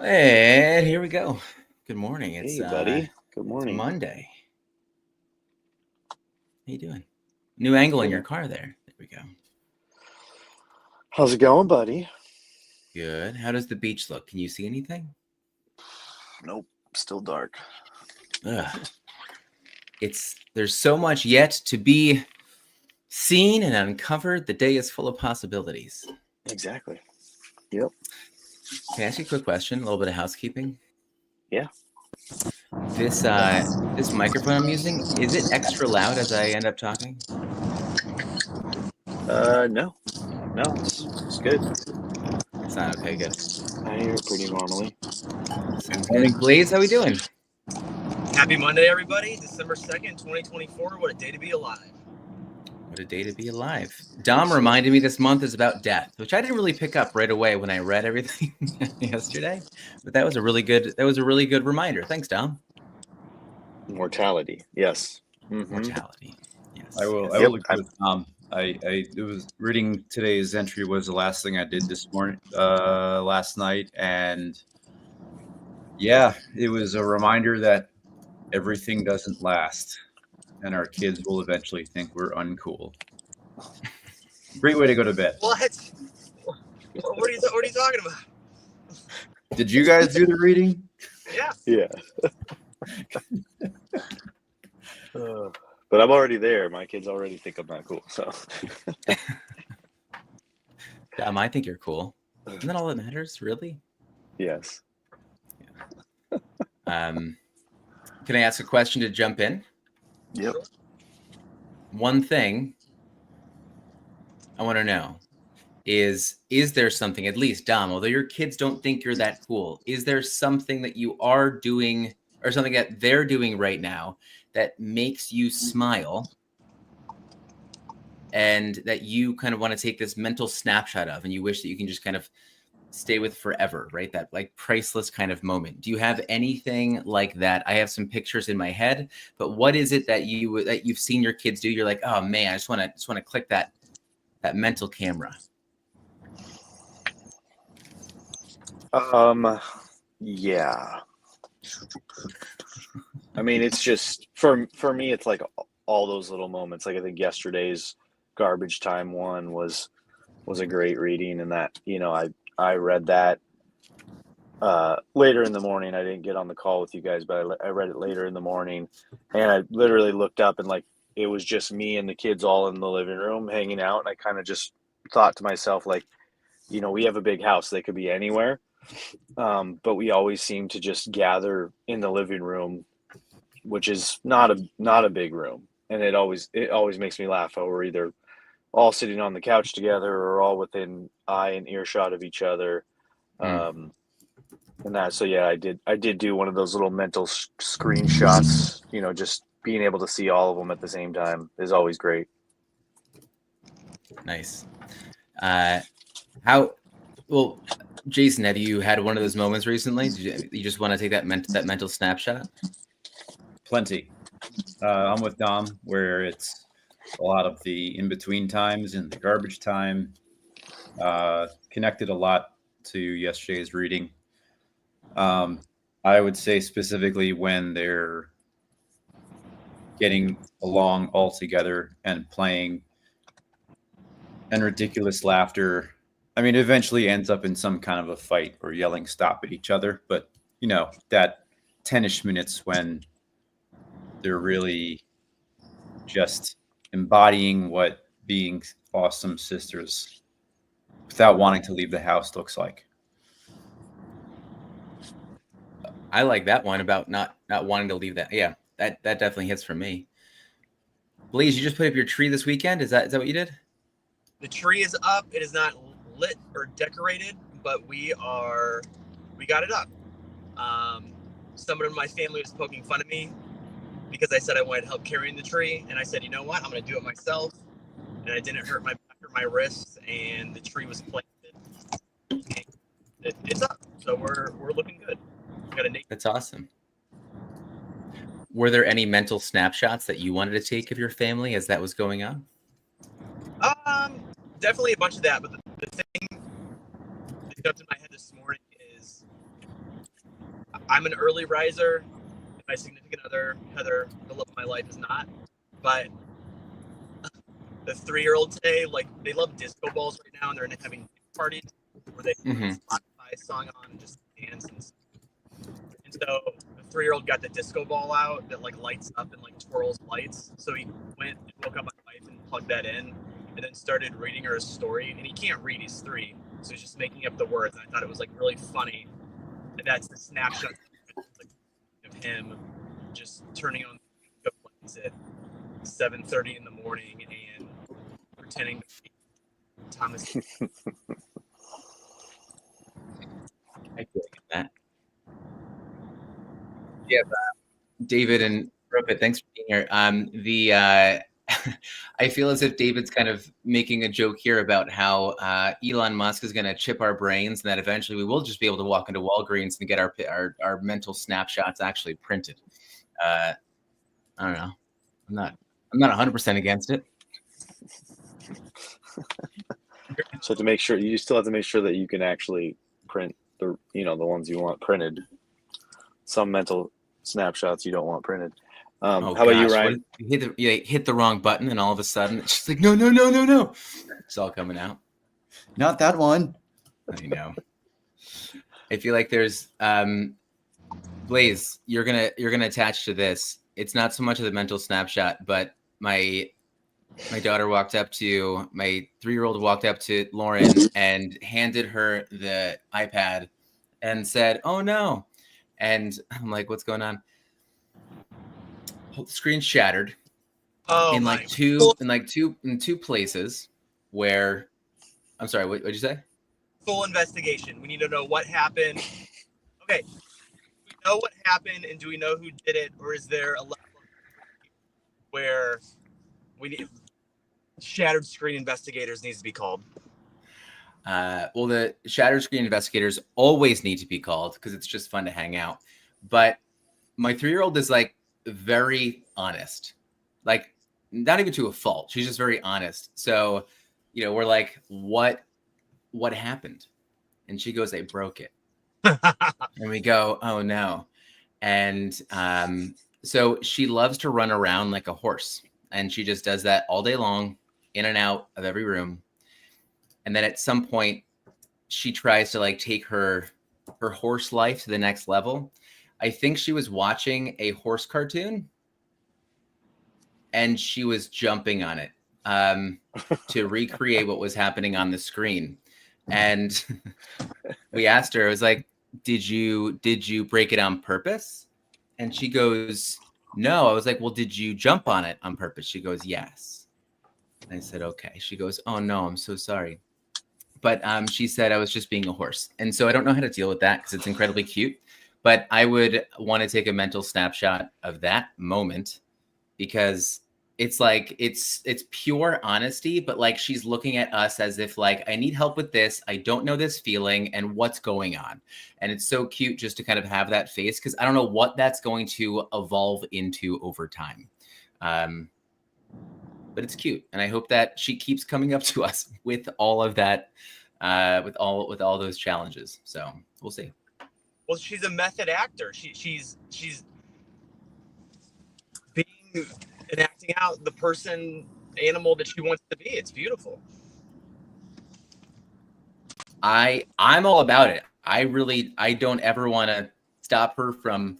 And here we go. Good morning. It's hey, buddy. Good morning. It's Monday. How you doing? New angle in your car there. There we go. How's it going, buddy? Good. How does the beach look? Can you see anything? Nope. Still dark. Ugh. There's so much yet to be seen and uncovered. The day is full of possibilities. Exactly. Yep. Can I ask you a quick question? A little bit of housekeeping? Yeah. This microphone I'm using, is it extra loud as I end up talking? No. No, it's good. It's not okay, good. I hear it pretty normally. Morning, Blaze. How we doing? Happy Monday, everybody. December 2nd, 2024. What a day to be alive. What a day to be alive. Dom reminded me this month is about death, which I didn't really pick up right away when I read everything yesterday. But that was a really good reminder. Thanks, Dom. Mortality. Yes. Mm-hmm. Mortality. Yes. I will agree with Dom. I was reading today's entry was the last thing I did this morning, last night, and yeah, it was a reminder that everything doesn't last, and our kids will eventually think we're uncool. Great way to go to bed. What? What are you talking about? Did you guys do the reading? Yeah. Yeah. But I'm already there. My kids already think I'm not cool. So. I think you're cool. Isn't that all that matters, really? Yes. Yeah. Can I ask a question to jump in? Yep. One thing I want to know is there something, at least, Dom, although your kids don't think you're that cool, is there something that you are doing or something that they're doing right now that makes you smile and that you kind of want to take this mental snapshot of and you wish that you can just kind of stay with forever, right? That like priceless kind of moment. Do you have anything like that? I have some pictures in my head, but what is it that you've seen your kids do? You're like, oh man, I just want to click that mental camera. Yeah. I mean, it's just for me, it's like all those little moments. Like I think yesterday's garbage time one was a great reading, and that, you know, I read that later in the morning. I didn't get on the call with you guys, but I read it later in the morning, and I literally looked up and like it was just me and the kids all in the living room hanging out, and I kind of just thought to myself, like, you know, we have a big house; they could be anywhere, but we always seem to just gather in the living room, which is not a big room, and it always makes me laugh how we're either all sitting on the couch together or all within eye and earshot of each other. And that, so yeah, I did do one of those little mental screenshots, you know, just being able to see all of them at the same time is always great. Nice. Jason, have you had one of those moments recently? Did you just want to take that mental snapshot? Plenty. I'm with Dom, where it's a lot of the in-between times and the garbage time. Connected a lot to yesterday's reading. I would say specifically when they're getting along all together and playing, and ridiculous laughter. I mean, it eventually ends up in some kind of a fight or yelling stop at each other. But, that 10-ish minutes when they're really just embodying what being awesome sisters without wanting to leave the house looks like. I like that one about not wanting to leave that. Yeah, that definitely hits for me. Blaze, you just put up your tree this weekend? Is that what you did? The tree is up. It is not lit or decorated, but we got it up. Someone in my family was poking fun of me because I said I wanted help carrying the tree, and I said, you know what, I'm going to do it myself, and I didn't hurt my back or my wrists, and the tree was planted. It's up, so we're looking good. That's awesome. Were there any mental snapshots that you wanted to take of your family as that was going on? Definitely a bunch of that, but the thing that jumped in my head this morning is I'm an early riser. My significant other, Heather, the love of my life, is not. But the 3-year-old today, like, they love disco balls right now, and they're having parties where they put a Spotify song on and just dance. And so the 3-year-old got the disco ball out that like lights up and like twirls lights. So he went and woke up my wife and plugged that in, and then started reading her a story. And he can't read; he's 3, so he's just making up the words. And I thought it was like really funny. And that's the snapshot of him just turning on the lights at 7:30 in the morning and pretending to be Thomas. I feel like that. Yeah, David and Rupert, thanks for being here. I feel as if David's kind of making a joke here about how Elon Musk is going to chip our brains, and that eventually we will just be able to walk into Walgreens and get our mental snapshots actually printed. I don't know. I'm not 100% against it. So to make sure, you still have to make sure that you can actually print the ones you want printed. Some mental snapshots you don't want printed. How about you, Ryan? You hit the wrong button, and all of a sudden it's just like no. It's all coming out. Not that one. I know. I feel like there's Blaze. You're gonna attach to this. It's not so much of the mental snapshot, but my daughter walked up to my 3-year-old walked up to Lauren and handed her the iPad and said, "Oh no." And I'm like, what's going on? The screen shattered in two places where I'm sorry, what'd you say? Full investigation. We need to know what happened. Okay. Do we know what happened, and do we know who did it, or is there a level where we need shattered screen investigators needs to be called? Well, the shattered screen investigators always need to be called because it's just fun to hang out. But my 3-year-old is like very honest, like not even to a fault. She's just very honest. So, we're like, what happened? And she goes, I broke it. And we go, oh no. And so she loves to run around like a horse, and she just does that all day long, in and out of every room. And then at some point, she tries to like take her horse life to the next level. I think she was watching a horse cartoon, and she was jumping on it to recreate what was happening on the screen. And we asked her, I was like, did you break it on purpose? And she goes, no. I was like, well, did you jump on it on purpose? She goes, yes. And I said, okay. She goes, oh no, I'm so sorry. But she said I was just being a horse. And so I don't know how to deal with that because it's incredibly cute. But I would want to take a mental snapshot of that moment because it's like it's pure honesty, but like she's looking at us as if like I need help with this. I don't know this feeling and what's going on. And it's so cute just to kind of have that face because I don't know what that's going to evolve into over time. But it's cute. And I hope that she keeps coming up to us with all of that with all those challenges. So we'll see. Well, she's a method actor. She's being and acting out the animal that she wants to be. It's beautiful. I'm all about it. I don't ever want to stop her from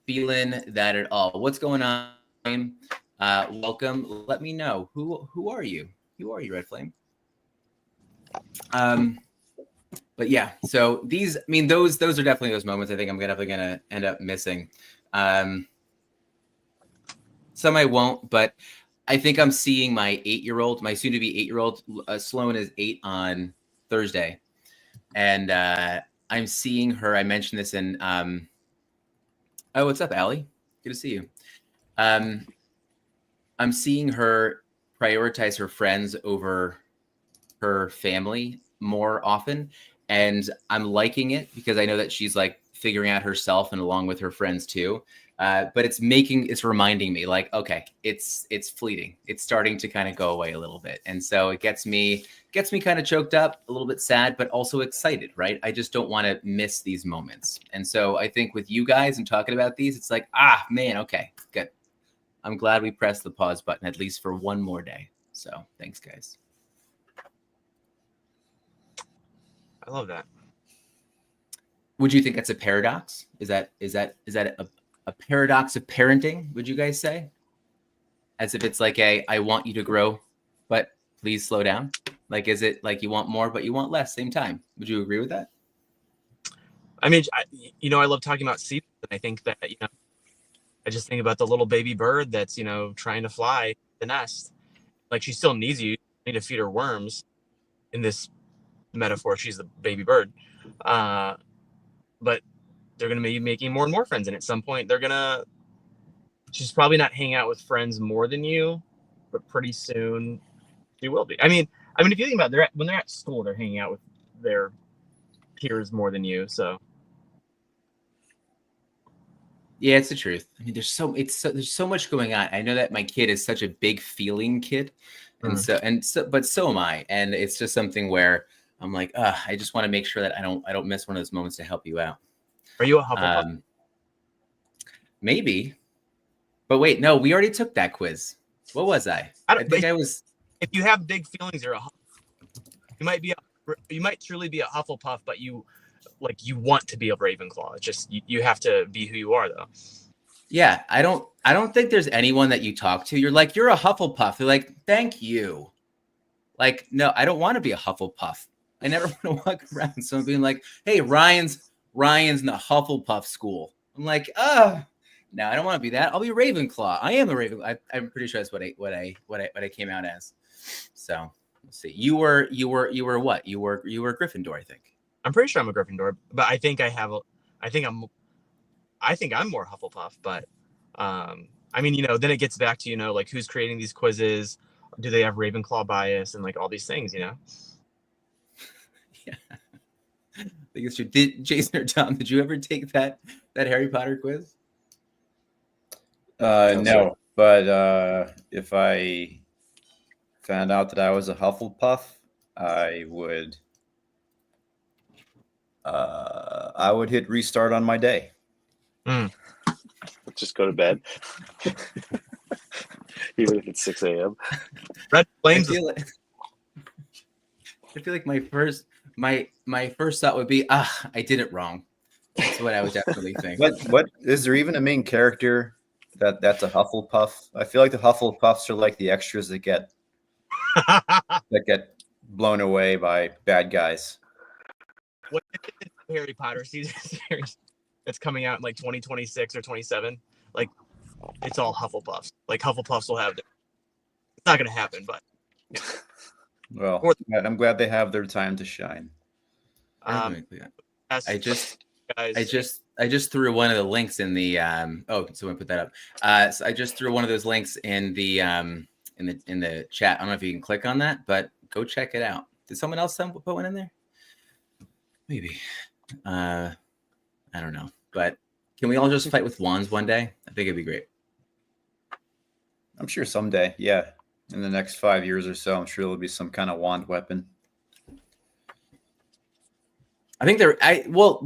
feeling that at all. What's going on? Welcome. Let me know. Who are you? Who are you, Red Flame? But yeah, so those are definitely those moments I think I'm definitely gonna end up missing. Some I won't, but I think I'm seeing my 8-year-old, my soon-to-be 8-year-old. Sloan is 8 on Thursday, and I'm seeing her. I mentioned this in. Oh, what's up, Allie? Good to see you. I'm seeing her prioritize her friends over her family more often, and I'm liking it because I know that she's like figuring out herself and along with her friends too. But it's reminding me like, okay, it's fleeting. It's starting to kind of go away a little bit. And so it gets me kind of choked up, a little bit sad, but also excited, right? I just don't want to miss these moments. And so I think with you guys and talking about these, it's like, man, okay, good. I'm glad we pressed the pause button at least for one more day. So thanks, guys. I love that. Would you think that's a paradox? Is that a paradox of parenting? Would you guys say? As if it's like I want you to grow, but please slow down. Like, is it like you want more, but you want less same time? Would you agree with that? I mean, I love talking about seasons. And I think that, I just think about the little baby bird that's, trying to fly the nest. Like, she still needs you. You need to feed her worms. In this metaphor, she's the baby bird. But they're going to be making more and more friends. And at some point, she's probably not hanging out with friends more than you, but pretty soon she will be. I mean, if you think about it, when they're at school, they're hanging out with their peers more than you. So. Yeah, it's the truth. I mean, there's so much going on. I know that my kid is such a big feeling kid, and but so am I. And it's just something where I'm like, I just want to make sure that I don't miss one of those moments to help you out. Are you a Hufflepuff? Maybe, but wait, no, we already took that quiz. What was I? I think I was. If you have big feelings, you're a Hufflepuff. You might truly be a Hufflepuff, but you want to be a Ravenclaw. It's just you have to be who you are, though. Yeah, I don't think there's anyone that you talk to. You're like, you're a Hufflepuff. They're like, thank you. Like, no, I don't want to be a Hufflepuff. I never want to walk around someone being like, hey, Ryan's in the Hufflepuff school. I'm like, no, I don't want to be that. I'll be Ravenclaw. I am a Ravenclaw. I'm pretty sure that's what I came out as. So let's see. You were what? You were Gryffindor, I think. I'm pretty sure I'm a Gryffindor, but I think I'm more Hufflepuff. But I mean, then it gets back to like who's creating these quizzes. Do they have Ravenclaw bias and like all these things? Yeah. I think it's true. Did Jason or Tom? Did you ever take that Harry Potter quiz? No, but if I found out that I was a Hufflepuff, I would hit restart on my day. Just go to bed, even if it's 6 a.m. Red Flames. I feel like my first thought would be, I did it wrong. That's what I would definitely think. What is there even a main character that's a Hufflepuff? I feel like the Hufflepuffs are like the extras that get blown away by bad guys. What if it's Harry Potter series that's coming out in like 2026 or 27? Like, it's all Hufflepuffs. Like, Hufflepuffs will have it. It's not going to happen, but. Well, I'm glad they have their time to shine. I just threw one of the links in the someone put that up. So I just threw one of those links in the chat. I don't know if you can click on that, but go check it out. Did someone else put one in there? Maybe. I don't know. But can we all just fight with wands one day? I think it'd be great. I'm sure someday, yeah. In the next 5 years or so, I'm sure there'll be some kind of wand weapon. I think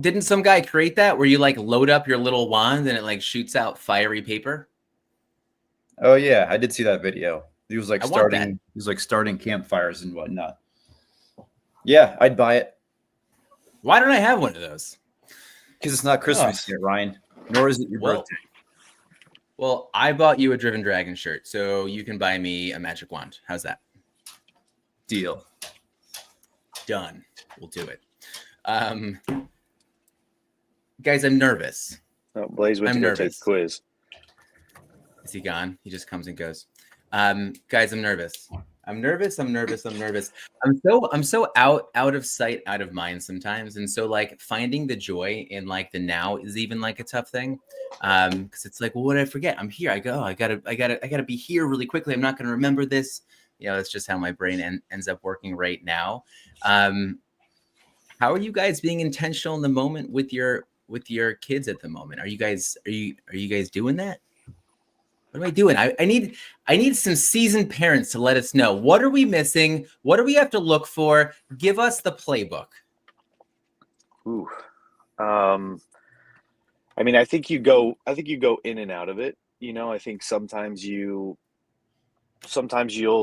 didn't some guy create that where you like load up your little wand and it like shoots out fiery paper? Oh yeah, I did see that video. He was like I want that. starting campfires and whatnot. Yeah, I'd buy it. Why don't I have one of those? Because it's not Christmas yet, Ryan. Nor is it your birthday. Well, I bought you a Driven Dragon shirt, so you can buy me a magic wand. How's that? Deal. Done. We'll do it. Guys, I'm nervous. Oh, Blaze went to go take the quiz. Is he gone? He just comes and goes. Guys, I'm nervous. I'm nervous. I'm so out of sight, out of mind sometimes. And so like finding the joy in like the now is even like a tough thing. Because it's like, well, what did I forget? I'm here. I gotta be here really quickly. I'm not gonna remember this. That's just how my brain ends up working right now. How are you guys being intentional in the moment with your kids at the moment? Are you guys doing that? What am I doing? I need some seasoned parents to let us know. What are we missing? What do we have to look for? Give us the playbook. Ooh. I mean, I think you go in and out of it. I think sometimes you'll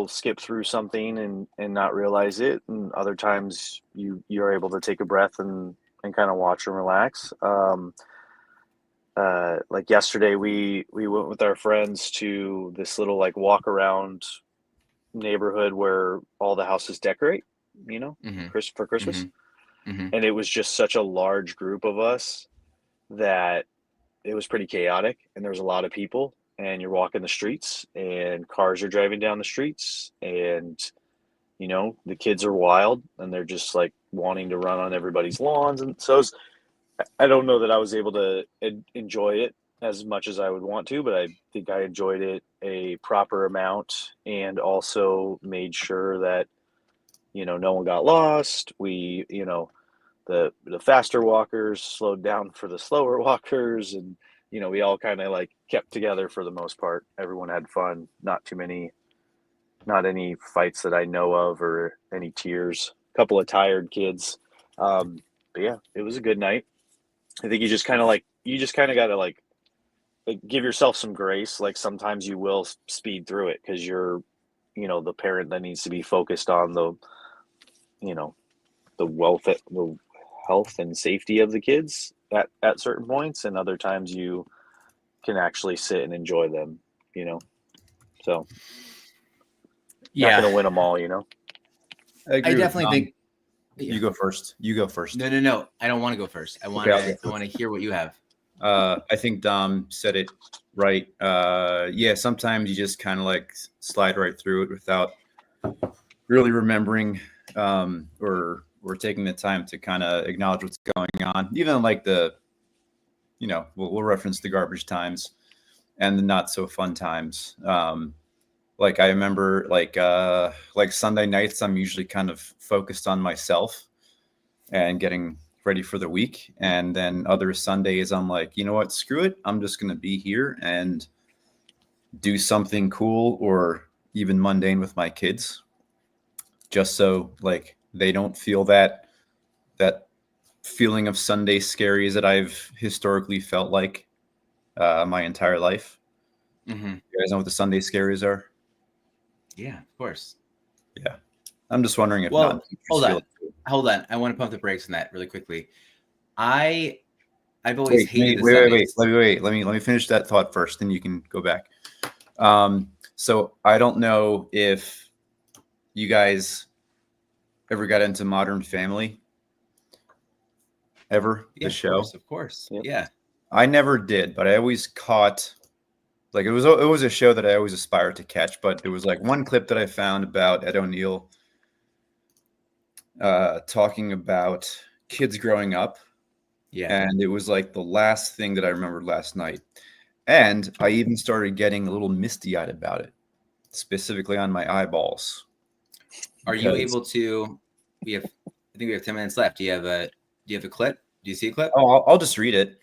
skip through something and not realize it. And other times you're able to take a breath and kind of watch and relax. Like yesterday, we went with our friends to this little like walk around neighborhood where all the houses decorate, for Christmas. Mm-hmm. And it was just such a large group of us that it was pretty chaotic, and there was a lot of people, and you're walking the streets and cars are driving down the streets, and the kids are wild and they're just like wanting to run on everybody's lawns. And so I don't know that I was able to enjoy it as much as I would want to, but I think I enjoyed it a proper amount, and also made sure that, no one got lost. We, the faster walkers slowed down for the slower walkers, and, we all kind of like kept together for the most part. Everyone had fun. Not any fights that I know of or any tears. A couple of tired kids. But yeah, it was a good night. I think you just kind of got to like give yourself some grace. Like sometimes you will speed through it because you're, the parent that needs to be focused on the health and safety of the kids at certain points. And other times you can actually sit and enjoy them, so yeah, not going to win them all, I definitely think you go first. No. I don't want to go first. I want to hear what you have. I think Dom said it right. Yeah, sometimes you just kind of like slide right through it without really remembering or taking the time to kind of acknowledge what's going on. Even like we'll reference the garbage times and the not so fun times. Like I remember like Sunday nights, I'm usually kind of focused on myself and getting ready for the week. And then other Sundays, I'm like, you know what, screw it. I'm just going to be here and do something cool or even mundane with my kids, just so like they don't feel that feeling of Sunday scaries that I've historically felt like my entire life. Mm-hmm. You guys know what the Sunday scaries are? Yeah, of course. Yeah. I'm just wondering if hold on. I want to pump the brakes on that really quickly. I've always hated Wait. Let me finish that thought first, then you can go back. So I don't know if you guys ever got into Modern Family. Ever? Yeah, the show? Of course. Yep. Yeah. I never did, but I always caught, like it was a show that I always aspired to catch, but there was like one clip that I found about Ed O'Neill talking about kids growing up. Yeah. And it was like the last thing that I remembered last night. And I even started getting a little misty-eyed about it, specifically on my eyeballs. Are you able to? I think we have 10 minutes left. Do you have a clip? Do you see a clip? Oh, I'll just read it.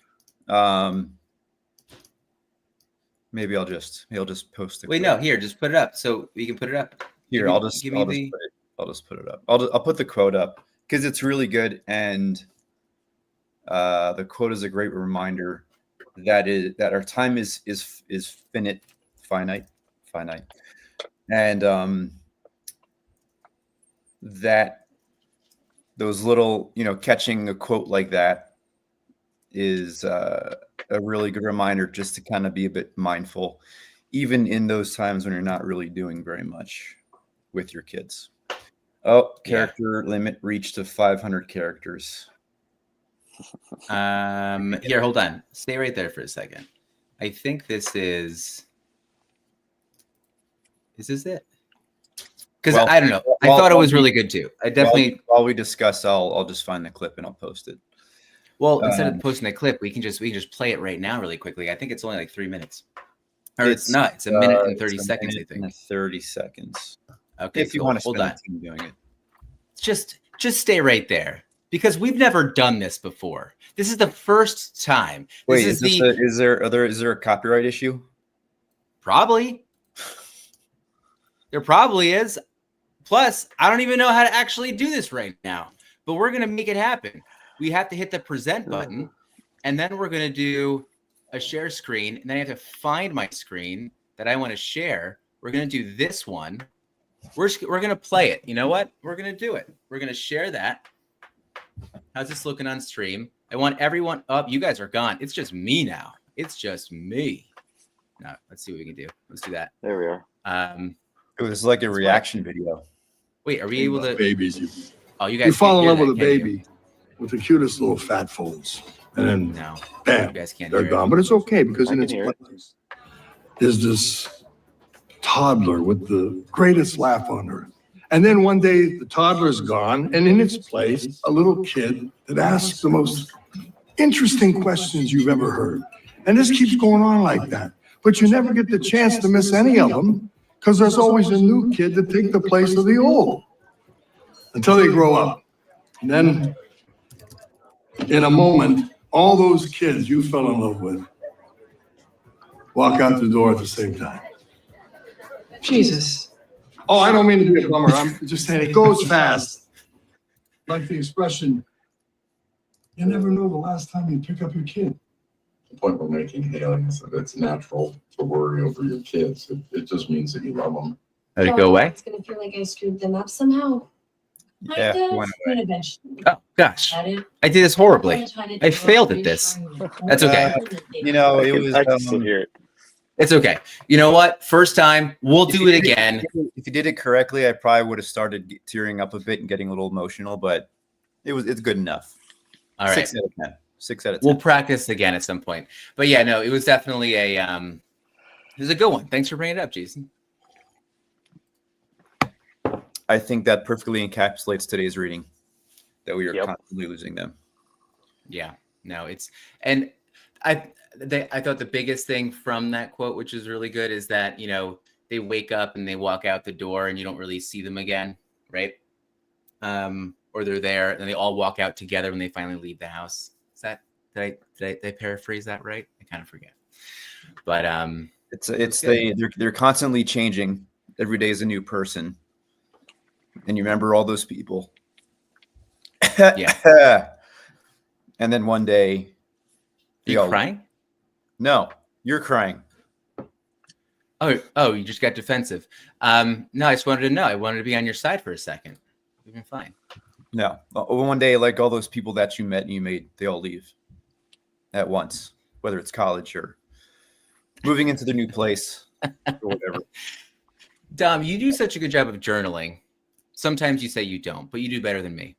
Maybe I'll just post it. Wait, no, here, just put it up so we can put it up. Here, I'll just put it up. I'll put the quote up because it's really good, and The quote is a great reminder that our time is finite, and that those little, catching a quote like that is a really good reminder just to kind of be a bit mindful, even in those times when you're not really doing very much with your kids. Oh, character limit reached to 500 characters. Here, hold on. Stay right there for a second. I think this is this it? Because I don't know. I thought it was really good too. I definitely. While we discuss, I'll just find the clip and I'll post it. Well, instead of posting the clip, we can just play it right now really quickly. I think it's only like 3 minutes. Or it's not. It's a minute and 30 seconds, I think. 30 seconds. Okay, if you want to hold spend on. time doing it. Just stay right there because we've never done this before. This is the first time. Wait, is there a copyright issue? Probably. There probably is. Plus, I don't even know how to actually do this right now, but we're going to make it happen. We have to hit the present button, and then we're going to do a share screen, and then I have to find my screen that I want to share. We're going to do this one. We're going to play it. You know what? We're going to do it. We're going to share that. How's this looking on stream? I want everyone up. You guys are gone. It's just me now. It's just me. No, let's see what we can do. Let's do that. There we are. It was like a reaction video. Wait, are we able to? Babies. Oh, you guys. You fall in love with a can you? baby with the cutest little fat folds. And then, No. bam, You guys can't they're hear it. gone. But it's okay because I in can its hear it. place is this toddler with the greatest laugh on earth. And then one day the toddler's gone, and in its place, a little kid that asks the most interesting questions you've ever heard. And this keeps going on like that. But you never get the chance to miss any of them because there's always a new kid to take the place of the old until they grow up. And then, in a moment, all those kids you fell in love with walk out the door at the same time. Jesus. Oh, I don't mean to be a bummer. I'm just saying it goes fast. Like the expression, you never know the last time you pick up your kid. The point we're making, Haley, is that it's natural to worry over your kids. It just means that you love them. Let it go away. It's gonna feel like I screwed them up somehow. Yeah, Kind of, went but eventually. Oh gosh, Got it. I did this horribly. I I failed at this. That's okay. It I can still was. hear it. It's okay. You know what? First time, we'll do it again. If you did it correctly, I probably would have started tearing up a bit and getting a little emotional, but it's good enough. All right. 6 out of 10. 6 out of 10. We'll practice again at some point. But yeah, no, it was definitely it was a good one. Thanks for bringing it up, Jason. I think that perfectly encapsulates today's reading, that we are Yep. constantly losing them. Yeah, no, and I thought the biggest thing from that quote, which is really good, is that, they wake up and they walk out the door and you don't really see them again, right? Or they're there and they all walk out together when they finally leave the house. Is that, did I paraphrase that right? I kind of forget. But they're constantly changing. Every day is a new person. And you remember all those people. Yeah. And then one day, you crying? No, you're crying. Oh, you just got defensive. No, I just wanted to know. I wanted to be on your side for a second. We've been fine. No, one day, like all those people that you met and you made, they all leave at once, whether it's college or moving into the new place or whatever. Dom, you do such a good job of journaling. Sometimes you say you don't, but you do better than me.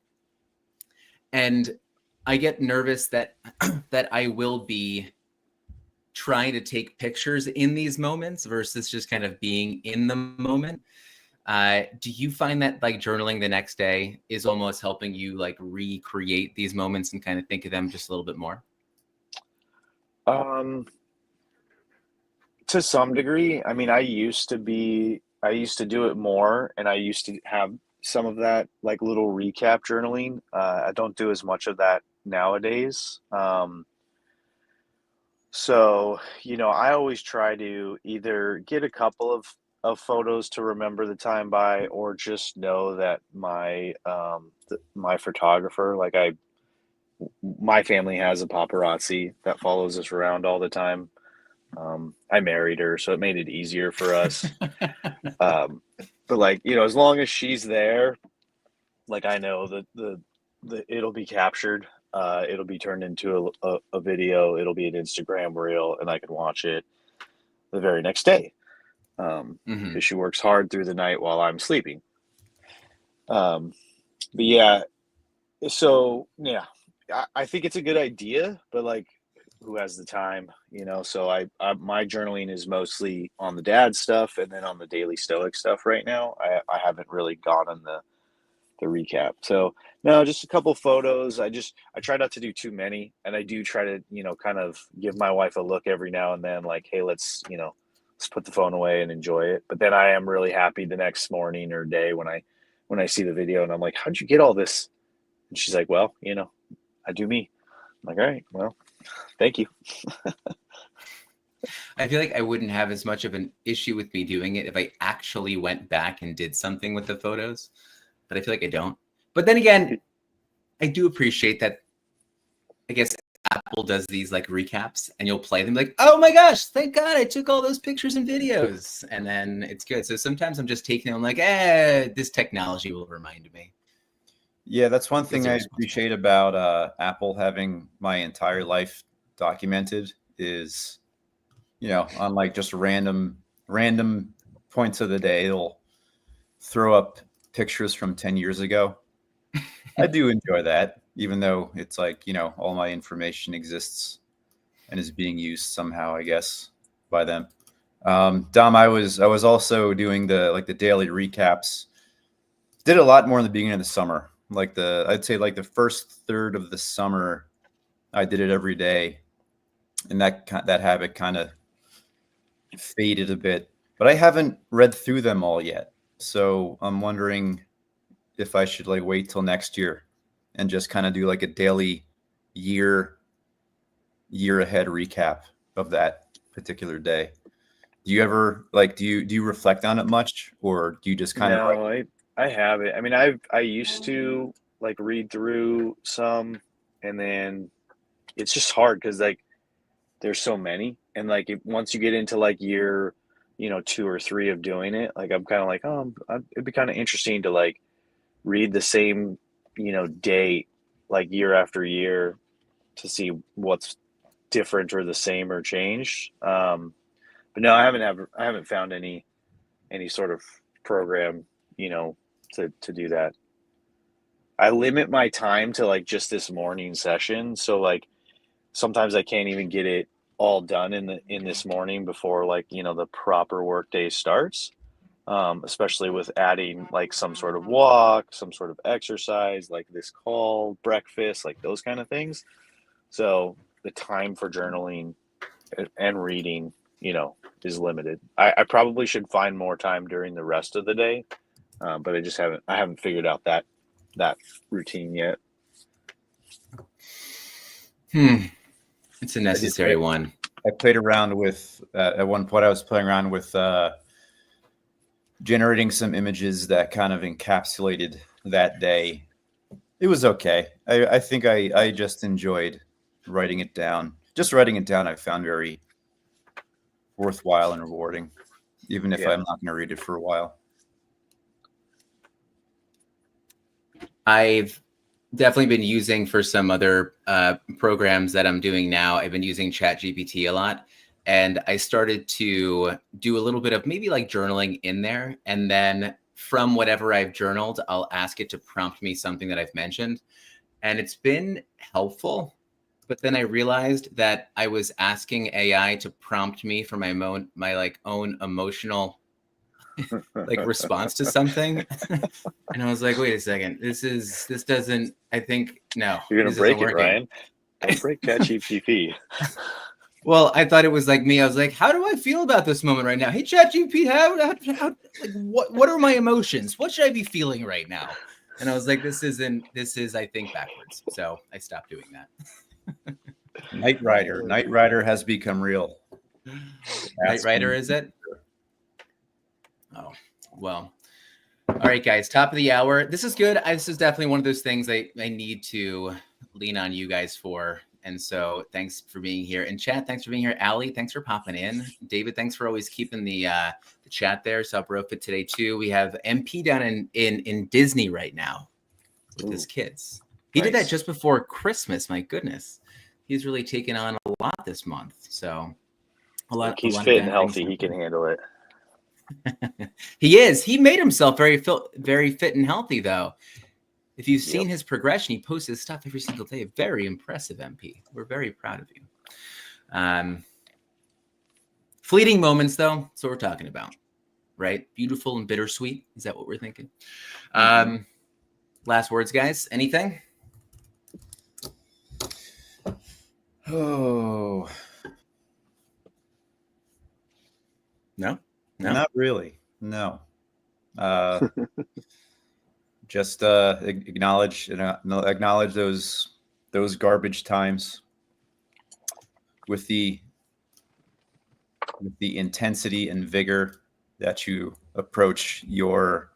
And I get nervous that I will be trying to take pictures in these moments versus just kind of being in the moment. Do you find that like journaling the next day is almost helping you like recreate these moments and kind of think of them just a little bit more? To some degree. I mean, I used to do it more, and I used to have some of that like little recap journaling. I don't do as much of that nowadays. So, I always try to either get a couple of photos to remember the time by, or just know that my photographer, like my family has a paparazzi that follows us around all the time. I married her, so it made it easier for us. But like, as long as she's there, like I know that the it'll be captured. It'll be turned into a video. It'll be an Instagram reel, and I can watch it the very next day. Because she works hard through the night while I'm sleeping. But yeah, so yeah, I think it's a good idea, but like, who has the time? So I my journaling is mostly on the dad stuff, and then on the daily stoic stuff right now. I haven't really gone on the recap. So no, just a couple photos. I try not to do too many, and I do try to kind of give my wife a look every now and then, like, hey, let's put the phone away and enjoy it. But then I am really happy the next morning or day when I see the video, and I'm like, how'd you get all this? And she's like, well, I do me. I'm like, all right, well, thank you. I feel like I wouldn't have as much of an issue with me doing it if I actually went back and did something with the photos, but I feel like I don't. But then again, I do appreciate that. I guess Apple does these like recaps, and you'll play them like, oh my gosh, thank God I took all those pictures and videos, and then it's good. So sometimes I'm just taking them like, this technology will remind me. Yeah, that's one thing I appreciate about Apple having my entire life documented is, on like just random points of the day, it'll throw up pictures from 10 years ago. I do enjoy that, even though it's like, all my information exists and is being used somehow, I guess, by them. Dom, I was also doing the daily recaps. Did a lot more in the beginning of the summer. I'd say like the first third of the summer, I did it every day, and that habit kind of faded a bit. But I haven't read through them all yet, so I'm wondering if I should like wait till next year and just kind of do like a daily year ahead recap of that particular day. Do you ever do you reflect on it much, or do you just kind of No, I have it. I mean, I used to like read through some, and then it's just hard because like there's so many, and like once you get into like year 2 or 3 of doing it, like I'm kind of like, it'd be kind of interesting to like read the same date like year after year to see what's different or the same or changed. But no, I haven't found any sort of program to do that. I limit my time to like just this morning session, so like sometimes I can't even get it all done in this morning before like the proper work day starts. Especially with adding like some sort of walk, some sort of exercise, like this call, breakfast, like those kind of things. So the time for journaling and reading, is limited. I probably should find more time during the rest of the day, but I haven't figured out that routine yet. It's a necessary one. I played around with at one point. I was playing around with generating some images that kind of encapsulated that day. It was okay. I think I just enjoyed writing it down. Just writing it down I found very worthwhile and rewarding, even if I'm not going to read it for a while. I've definitely been using for some other programs that I'm doing now. I've been using ChatGPT a lot. And I started to do a little bit of maybe like journaling in there. And then from whatever I've journaled, I'll ask it to prompt me something that I've mentioned. And it's been helpful. But then I realized that I was asking AI to prompt me for my own emotional like response to something. And I was like, wait a second, this doesn't, I think, no. You're going to break it, Ryan. Don't break ChatGPT. Well, I thought it was like me. I was like, how do I feel about this moment right now? Hey, ChatGPT, what are my emotions? What should I be feeling right now? And I was like, this is, I think, backwards. So I stopped doing that. Knight Rider has become real. Knight Rider, is it? Oh, well. All right, guys, top of the hour. This is good. This is definitely one of those things I need to lean on you guys for. And so thanks for being here. And Chad, thanks for being here. Allie, thanks for popping in. David, thanks for always keeping the chat there. Saw Brofit today too. We have MP down in Disney right now with his kids. He did that Nice. just before Christmas. My goodness. He's really taken on a lot this month. So Like he's a lot fit of and things healthy. He can happening. handle it. He is. He made himself very fit and healthy, though. If you've seen his progression, he posts his stuff every single day. Very impressive, MP. We're very proud of you. Fleeting moments, though. That's what we're talking about, right? Beautiful and bittersweet. Is that what we're thinking? Last words, guys. Anything? Oh, No? not really. No. Just acknowledge those garbage times with the intensity and vigor that you approach your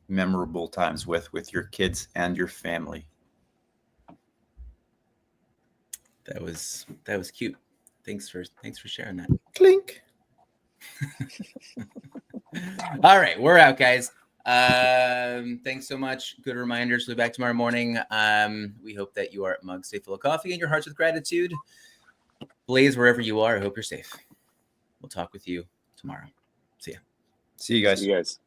memorable times with your kids and your family. That was cute. Thanks for sharing that. Clink. All right, we're out, guys. Thanks so much. Good reminders. We'll be back tomorrow morning. We hope that you are mugs stay full of coffee and your hearts with gratitude. Blaze, wherever you are, I hope you're safe. We'll talk with you tomorrow. See ya. See you guys. See you guys.